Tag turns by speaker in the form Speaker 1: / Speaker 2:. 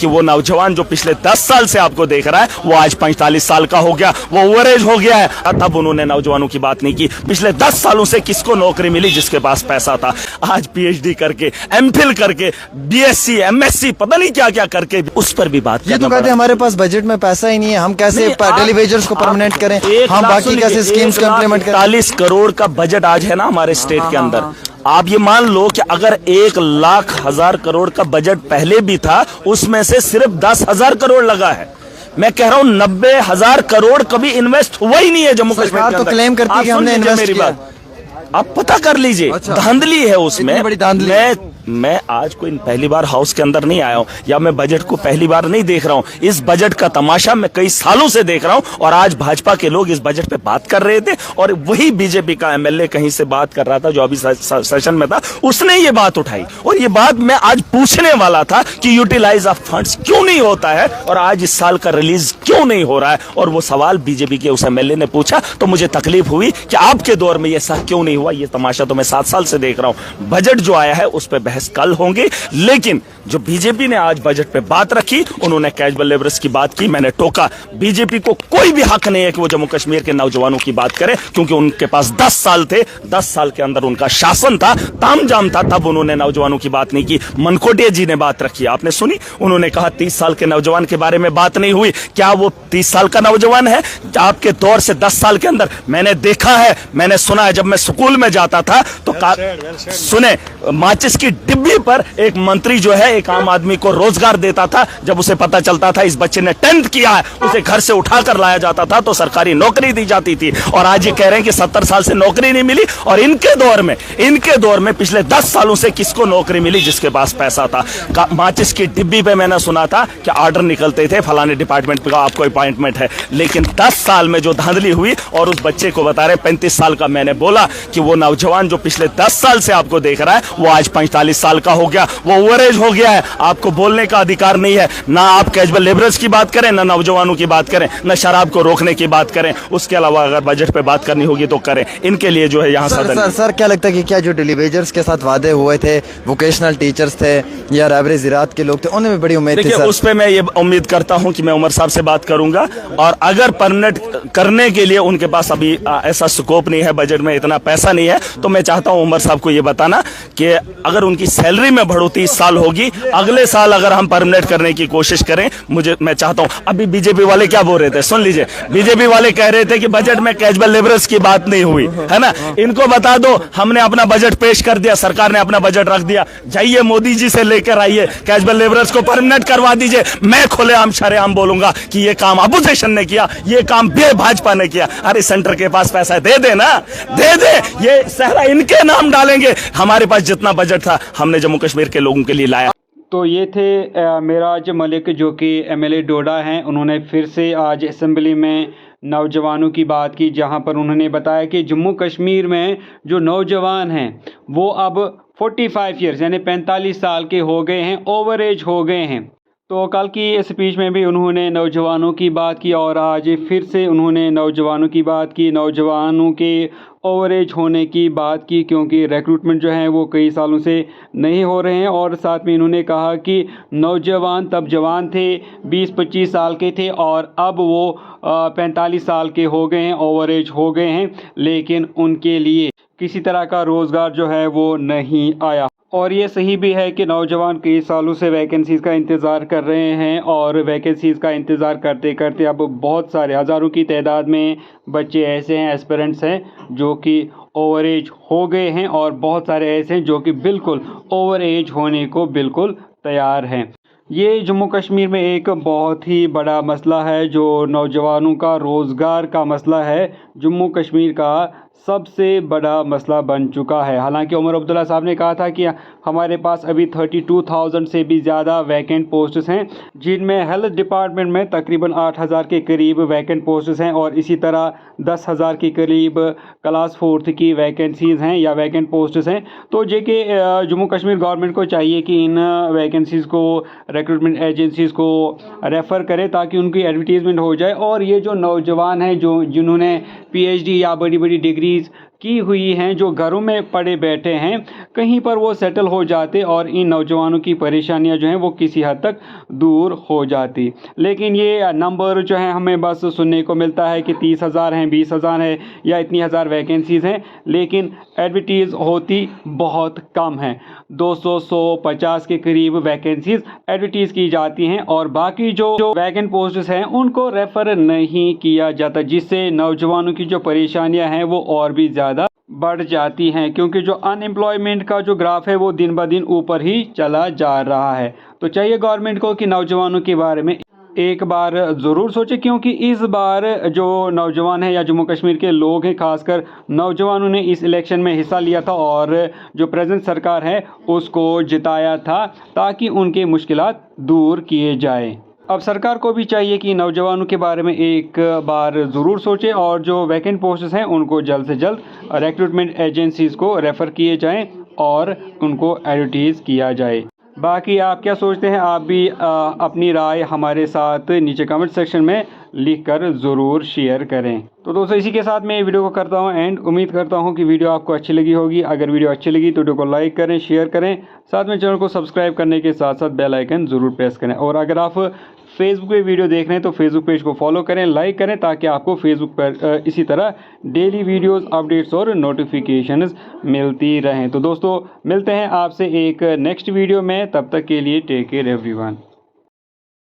Speaker 1: कि वो नौजवान जो पिछले 10 साल से आपको देख रहा है वो आज 45 साल का हो गया, वो ओवरेज हो गया है। तब उन्होंने नौजवानों की बात नहीं की। पिछले 10 सालों से किसको नौकरी मिली? जिसके पास पैसा था। आज पीएचडी करके, एमफिल करके, बीएससी, एमएससी, पता नहीं क्या क्या करके उस पर भी बात
Speaker 2: ये तो कहते हैं हमारे पास बजट में पैसा ही नहीं है, हम कैसे डेली वेजर्स को परमानेंट करें, हम बाकी कैसे स्कीम्स को इम्प्लीमेंट करें।
Speaker 1: 40 करोड़ का बजट आज है ना हमारे स्टेट के अंदर। आप ये मान लो कि अगर 1,00,000 करोड़ का बजट पहले भी था, उसमें से सिर्फ 10,000 करोड़ लगा है। मैं कह रहा हूं 90,000 करोड़ कभी इन्वेस्ट हुआ ही नहीं है जम्मू कश्मीर के अंदर।
Speaker 2: सरकार तो क्लेम करती है कि हमने इन्वेस्ट किया।
Speaker 1: आप पता कर लीजिए।
Speaker 2: अच्छा।
Speaker 1: धांधली है उसमें।
Speaker 2: बड़ी धांधली।
Speaker 1: मैं आज कोई पहली बार हाउस के अंदर नहीं आया हूं या मैं बजट को पहली बार नहीं देख रहा हूं। इस बजट का तमाशा मैं कई सालों से देख रहा हूं और आज भाजपा के लोग इस बजट पे बात कर रहे थे और वही बीजेपी का एमएलए कहीं से बात कर रहा था जो अभी सेशन में था, उसने ये बात उठाई और ये बात मैं आज पूछने वाला था कि यूटिलाइज ऑफ फंड्स क्यों नहीं होता है और आज इस साल का रिलीज क्यों नहीं हो रहा है। और वो सवाल बीजेपी के उस एमएलए ने पूछा तो मुझे तकलीफ हुई कि आपके दौर में ये सब क्यों नहीं हुआ। ये तमाशा तो मैं 7 साल से देख रहा हूं। बजट जो आया है उस पर बहस कल होंगी, लेकिन जो बीजेपी ने आज बजट पे बात रखी, उन्होंने कैजुअल लेबर्स की बात की। मैंने टोका, बीजेपी को कोई भी हक नहीं है कि वो जम्मू कश्मीर के नौजवानों की बात करे, क्योंकि उनके पास 10 साल थे। 10 साल के अंदर उनका शासन था, तामझाम था, तब उन्होंने नौजवानों की बात नहीं की। मनकोटिया जी ने बात रखी, आपने सुनी? उन्होंने कहा 30 साल के नौजवान के बारे में बात नहीं हुई। क्या वो 30 साल का नौजवान है? आपके दौर से 10 साल के अंदर मैंने देखा है, मैंने सुना है। जब मैं स्कूल में जाता था तो सुने, माचिस की डिब्बी पर एक मंत्री जो है एक आम आदमी को रोजगार देता था। जब उसे पता चलता था इस बच्चे ने 10th किया है, उसे घर से उठाकर लाया जाता था तो सरकारी नौकरी दी जाती थी। और आज ये कह रहे हैं कि 70 साल से नौकरी नहीं मिली। और इनके दौर में पिछले 10 सालों से किसको नौकरी मिली? जिसके पास पैसा था। माचिस की डिब्बी पे मैंने सुना था कि ऑर्डर निकलते थे, फलाने डिपार्टमेंट का आपको अपॉइंटमेंट है। लेकिन 10 साल में जो धांधली हुई और उस बच्चे को बता रहे 35 साल का। मैंने बोला कि वो नौजवान जो पिछले 10 साल से आपको देख रहा है वो आज 45 साल का हो गया, वो ओवरेज हो गया है। आपको बोलने का अधिकार नहीं है। ना आप कैजुअल लेबरर्स की बात करें, ना नौजवानों की बात करें, ना शराब को रोकने की बात करें। उसके अलावा अगर बजट पे बात करनी होगी तो करें। इनके लिए जो है यहाँ
Speaker 2: सर क्या लगता है कि क्या जो डेली वेजर्स के साथ वादे हुए थे, वोकेशनल टीचर्स थे या राबरे ज़राअत के लोग थे, उनमें भी बड़ी उम्मीद थी सर।
Speaker 1: उस पर मैं ये उम्मीद करता हूँ कि मैं उमर साहब से बात करूंगा और अगर परमानेंट करने के लिए उनके पास अभी ऐसा स्कोप नहीं है, बजट में इतना पैसा नहीं है, तो मैं चाहता हूँ उमर साहब को ये बताना कि अगर उनकी सैलरी में बढ़ोतरी इस साल होगी, अगले साल अगर हम परमानेंट करने की कोशिश करें। मैं चाहता हूं। अभी बीजेपी वाले क्या बोल रहे थे, सुन लीजिए। बीजेपी वाले कह रहे थे कि बजट में कैजुअल लेबरर्स की बात नहीं हुई है ना। इनको बता दो हमने अपना बजट पेश कर दिया, सरकार ने अपना बजट रख दिया। जाइए मोदी जी से लेकर आइए, कैजुअल लेबरर्स को परमानेंट करवा दीजिए। मैं खुलेआम शरेआम बोलूंगा कि ये काम अपोजिशन ने किया, ये काम भाजपा ने किया। अरे सेंटर के पास पैसा दे दे ना, दे दे। ये सहरा इनके नाम डालेंगे। हमारे पास जितना बजट था हमने जम्मू कश्मीर के लोगों के लिए लाया।
Speaker 3: तो ये थे मेराज मलिक जो कि एमएलए डोडा हैं। उन्होंने फिर से आज असेंबली में नौजवानों की बात की, जहां पर उन्होंने बताया कि जम्मू कश्मीर में जो नौजवान हैं वो अब 45 ईयर्स यानी 45 साल के हो गए हैं, ओवर एज हो गए हैं। तो कल की स्पीच में भी उन्होंने नौजवानों की बात की और आज फिर से उन्होंने नौजवानों की बात की, नौजवानों के ओवर एज होने की बात की, क्योंकि रिक्रूटमेंट जो है वो कई सालों से नहीं हो रहे हैं। और साथ में इन्होंने कहा कि नौजवान तब जवान थे, 20-25 साल के थे और अब वो 45 साल के हो गए हैं, ओवर एज हो गए हैं, लेकिन उनके लिए किसी तरह का रोज़गार जो है वो नहीं आया। और ये सही भी है कि नौजवान कई सालों से वैकेंसीज़ का इंतज़ार कर रहे हैं और वैकेंसीज़ का इंतज़ार करते करते अब बहुत सारे हज़ारों की तादाद में बच्चे ऐसे हैं, एस्पिरेंट्स हैं जो कि ओवर एज हो गए हैं और बहुत सारे ऐसे हैं जो कि बिल्कुल ओवर एज होने को बिल्कुल तैयार हैं। ये जम्मू कश्मीर में एक बहुत ही बड़ा मसला है जो नौजवानों का रोज़गार का मसला है, जम्मू कश्मीर का सबसे बड़ा मसला बन चुका है। हालांकि उमर अब्दुल्ला साहब ने कहा था कि हमारे पास अभी 32,000 से भी ज़्यादा वैकेंट पोस्ट्स हैं, जिनमें हेल्थ डिपार्टमेंट में तकरीबन 8,000 के करीब वैकेंट पोस्ट्स हैं और इसी तरह 10,000 के करीब क्लास 4th की वैकेंसीज़ हैं या वैकेंट पोस्ट्स हैं। तो जेके जम्मू कश्मीर गवर्नमेंट को चाहिए कि इन वैकेंसीज़ को रिक्रूटमेंट एजेंसीज़ को रेफ़र करे ताकि उनकी एडवर्टीज़मेंट हो जाए और ये जो नौजवान हैं जो जिन्होंने PhD या बड़ी बड़ी डिग्रीज़ की हुई हैं, जो घरों में पड़े बैठे हैं, कहीं पर वो सेटल हो जाते और इन नौजवानों की परेशानियां जो हैं वो किसी हद तक दूर हो जाती। लेकिन ये नंबर जो है हमें बस सुनने को मिलता है कि 30,000 हैं, 20,000 है या इतनी हज़ार वैकेंसीज़ हैं, लेकिन एडवर्टीज़ होती बहुत कम हैं। 200, 100, 50 के करीब वैकेंसीज़ एडवर्टीज़ की जाती हैं और बाकी जो वैकेंट पोस्ट्स हैं उनको रेफ़र नहीं किया जाता, जिससे नौजवानों की जो परेशानियां हैं वो और भी ज़्यादा बढ़ जाती हैं, क्योंकि जो अनएम्प्लॉयमेंट का जो ग्राफ है वो दिन ब दिन ऊपर ही चला जा रहा है। तो चाहिए गवर्नमेंट को कि नौजवानों के बारे में एक बार ज़रूर सोचे, क्योंकि इस बार जो नौजवान है या जम्मू कश्मीर के लोग हैं, खासकर नौजवानों ने इस इलेक्शन में हिस्सा लिया था और जो प्रेजेंट सरकार है उसको जिताया था ताकि उनके मुश्किलात दूर किए जाए। अब सरकार को भी चाहिए कि नौजवानों के बारे में एक बार ज़रूर सोचे और जो वैकेंट पोस्ट्स हैं उनको जल्द से जल्द रिक्रूटमेंट एजेंसीज़ को रेफ़र किए जाएं और उनको एडवर्टीज़ किया जाए। बाकी आप क्या सोचते हैं, आप भी अपनी राय हमारे साथ नीचे कमेंट सेक्शन में लिखकर ज़रूर शेयर करें। तो दोस्तों इसी के साथ मैं ये वीडियो को करता हूँ एंड उम्मीद करता हूँ कि वीडियो आपको अच्छी लगी होगी। अगर वीडियो अच्छी लगी तो वीडियो को लाइक करें, शेयर करें, साथ में चैनल को सब्सक्राइब करने के साथ साथ बेल आइकन ज़रूर प्रेस करें। और अगर आप फेसबुक पे वीडियो देख रहे हैं तो फेसबुक पेज को फॉलो करें, लाइक करें, ताकि आपको फेसबुक पर इसी तरह डेली वीडियोस, अपडेट्स और नोटिफिकेशंस मिलती रहें। तो दोस्तों मिलते हैं आपसे एक नेक्स्ट वीडियो में, तब तक के लिए टेक केयर एवरीवन।